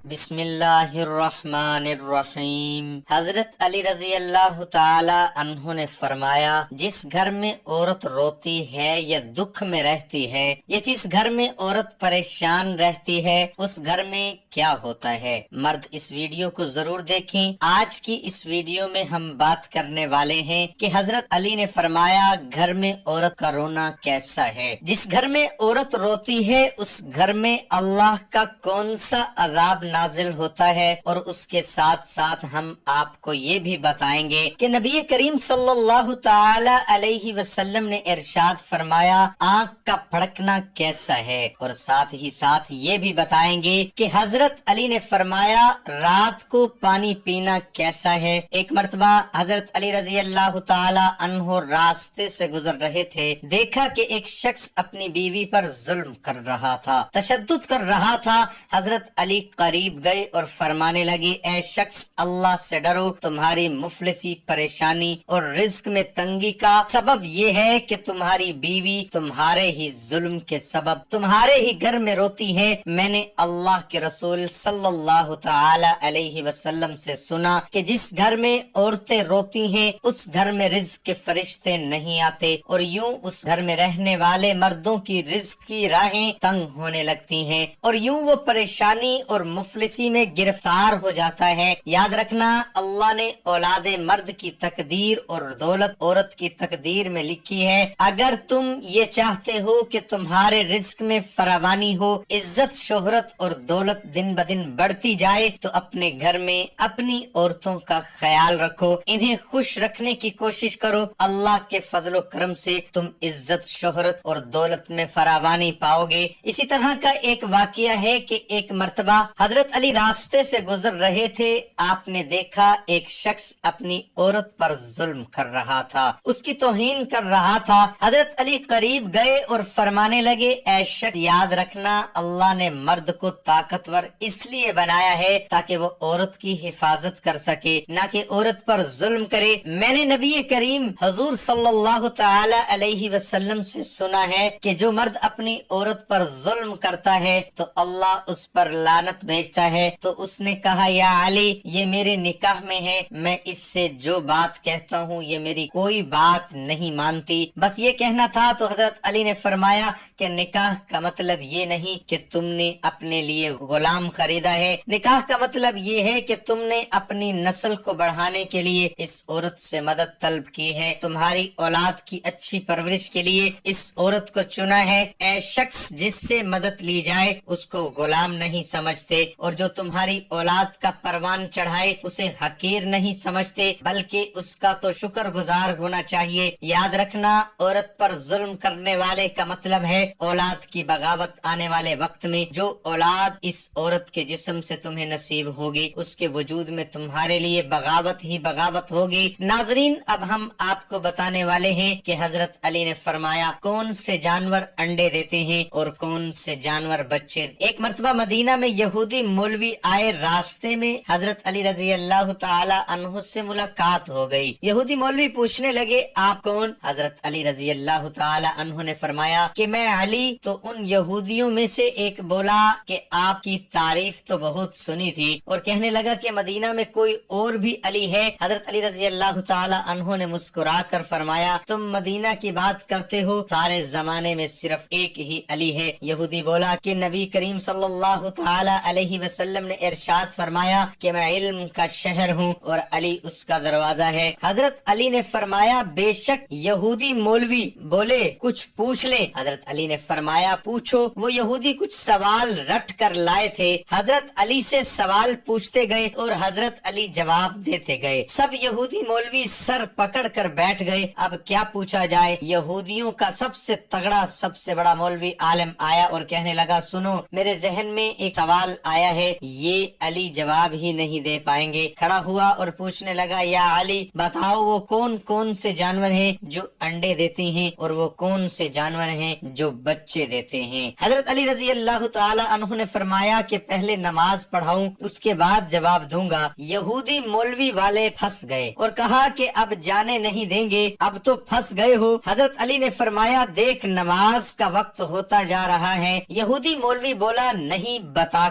بسم اللہ الرحمن الرحیم۔ حضرت علی رضی اللہ تعالی عنہ نے فرمایا، جس گھر میں عورت روتی ہے یا دکھ میں رہتی ہے یا جس گھر میں عورت پریشان رہتی ہے اس گھر میں کیا ہوتا ہے۔ مرد اس ویڈیو کو ضرور دیکھیں۔ آج کی اس ویڈیو میں ہم بات کرنے والے ہیں کہ حضرت علی نے فرمایا گھر میں عورت کا رونا کیسا ہے۔ جس گھر میں عورت روتی ہے اس گھر میں اللہ کا کون سا عذاب نازل ہوتا ہے، اور اس کے ساتھ ساتھ ہم آپ کو یہ بھی بتائیں گے کہ نبی کریم صلی اللہ تعالی علیہ وسلم نے ارشاد فرمایا آنکھ کا پھڑکنا کیسا ہے، اور ساتھ ہی ساتھ یہ بھی بتائیں گے کہ حضرت علی نے فرمایا رات کو پانی پینا کیسا ہے۔ ایک مرتبہ حضرت علی رضی اللہ تعالی عنہ راستے سے گزر رہے تھے، دیکھا کہ ایک شخص اپنی بیوی پر ظلم کر رہا تھا، تشدد کر رہا تھا۔ حضرت علی قریب گئے اور فرمانے لگے، اے شخص اللہ سے ڈرو، تمہاری مفلسی، پریشانی اور رزق میں تنگی کا سبب یہ ہے کہ تمہاری بیوی تمہارے ہی ظلم کے سبب تمہارے ہی گھر میں روتی ہے۔ میں نے اللہ کے رسول صلی اللہ تعالی علیہ وسلم سے سنا کہ جس گھر میں عورتیں روتی ہیں اس گھر میں رزق کے فرشتے نہیں آتے، اور یوں اس گھر میں رہنے والے مردوں کی رزق کی راہیں تنگ ہونے لگتی ہیں، اور یوں وہ پریشانی اور مفلسی میں گرفتار ہو جاتا ہے۔ یاد رکھنا، اللہ نے اولاد مرد کی تقدیر اور دولت عورت کی تقدیر میں لکھی ہے۔ اگر تم یہ چاہتے ہو کہ تمہارے رزق میں فراوانی ہو، عزت، شہرت اور دولت دن بدن بڑھتی جائے، تو اپنے گھر میں اپنی عورتوں کا خیال رکھو، انہیں خوش رکھنے کی کوشش کرو۔ اللہ کے فضل و کرم سے تم عزت، شہرت اور دولت میں فراوانی پاؤ گے۔ اسی طرح کا ایک واقعہ ہے کہ ایک مرتبہ حضرت علی راستے سے گزر رہے تھے، آپ نے دیکھا ایک شخص اپنی عورت پر ظلم کر رہا تھا، اس کی توہین کر رہا تھا۔ حضرت علی قریب گئے اور فرمانے لگے، اے شخص یاد رکھنا اللہ نے مرد کو طاقتور اس لیے بنایا ہے تاکہ وہ عورت کی حفاظت کر سکے، نہ کہ عورت پر ظلم کرے۔ میں نے نبی کریم حضور صلی اللہ تعالی علیہ وسلم سے سنا ہے کہ جو مرد اپنی عورت پر ظلم کرتا ہے تو اللہ اس پر لعنت بھیجتا ہے۔ تو اس نے کہا، یا علی یہ میرے نکاح میں ہے، میں اس سے جو بات کہتا ہوں یہ میری کوئی بات نہیں مانتی، بس یہ کہنا تھا۔ تو حضرت علی نے فرمایا کہ نکاح کا مطلب یہ نہیں کہ تم نے اپنے لیے غلام خریدا ہے، نکاح کا مطلب یہ ہے کہ تم نے اپنی نسل کو بڑھانے کے لیے اس عورت سے مدد طلب کی ہے، تمہاری اولاد کی اچھی پرورش کے لیے اس عورت کو چنا ہے۔ اے شخص جس سے مدد لی جائے اس کو غلام نہیں سمجھتے، اور جو تمہاری اولاد کا پروان چڑھائے اسے حقیر نہیں سمجھتے، بلکہ اس کا تو شکر گزار ہونا چاہیے۔ یاد رکھنا، عورت پر ظلم کرنے والے کا مطلب ہے اولاد کی بغاوت۔ آنے والے وقت میں جو اولاد اس عورت کے جسم سے تمہیں نصیب ہوگی اس کے وجود میں تمہارے لیے بغاوت ہی بغاوت ہوگی۔ ناظرین، اب ہم آپ کو بتانے والے ہیں کہ حضرت علی نے فرمایا کون سے جانور انڈے دیتے ہیں اور کون سے جانور بچے۔ ایک مرتبہ مدینہ میں یہودی مولوی آئے، راستے میں حضرت علی رضی اللہ تعالی عنہ سے ملاقات ہو گئی۔ یہودی مولوی پوچھنے لگے، آپ کون؟ حضرت علی رضی اللہ تعالی عنہ نے فرمایا کہ میں علی۔ تو ان یہودیوں میں سے ایک بولا کہ آپ کی تعریف تو بہت سنی تھی، اور کہنے لگا کہ مدینہ میں کوئی اور بھی علی ہے؟ حضرت علی رضی اللہ تعالی عنہ نے مسکرا کر فرمایا، تم مدینہ کی بات کرتے ہو، سارے زمانے میں صرف ایک ہی علی ہے۔ یہودی بولا کہ نبی کریم صلی اللہ تعالی علیہ وسلم نے ارشاد فرمایا کہ میں علم کا شہر ہوں اور علی اس کا دروازہ ہے۔ حضرت علی نے فرمایا بے شک۔ یہودی مولوی بولے کچھ پوچھ لیں؟ حضرت علی نے فرمایا پوچھو۔ وہ یہودی کچھ سوال رٹ کر لائے تھے، حضرت علی سے سوال پوچھتے گئے اور حضرت علی جواب دیتے گئے۔ سب یہودی مولوی سر پکڑ کر بیٹھ گئے، اب کیا پوچھا جائے؟ یہودیوں کا سب سے تگڑا، سب سے بڑا مولوی عالم آیا اور کہنے لگا، سنو، میرے ذہن میں ایک سوال آیا ہے، یہ علی جواب ہی نہیں دے پائیں گے۔ کھڑا ہوا اور پوچھنے لگا، یا علی بتاؤ وہ کون کون سے جانور ہیں جو انڈے دیتے ہیں اور وہ کون سے جانور ہیں جو بچے دیتے ہیں؟ حضرت علی رضی اللہ تعالی عنہ نے فرمایا کہ پہلے نماز پڑھاؤں اس کے بعد جواب دوں گا۔ یہودی مولوی والے پھنس گئے اور کہا کہ اب جانے نہیں دیں گے، اب تو پھنس گئے ہو۔ حضرت علی نے فرمایا دیکھ نماز کا وقت ہوتا جا رہا ہے۔ یہودی مولوی بولا نہیں، بتا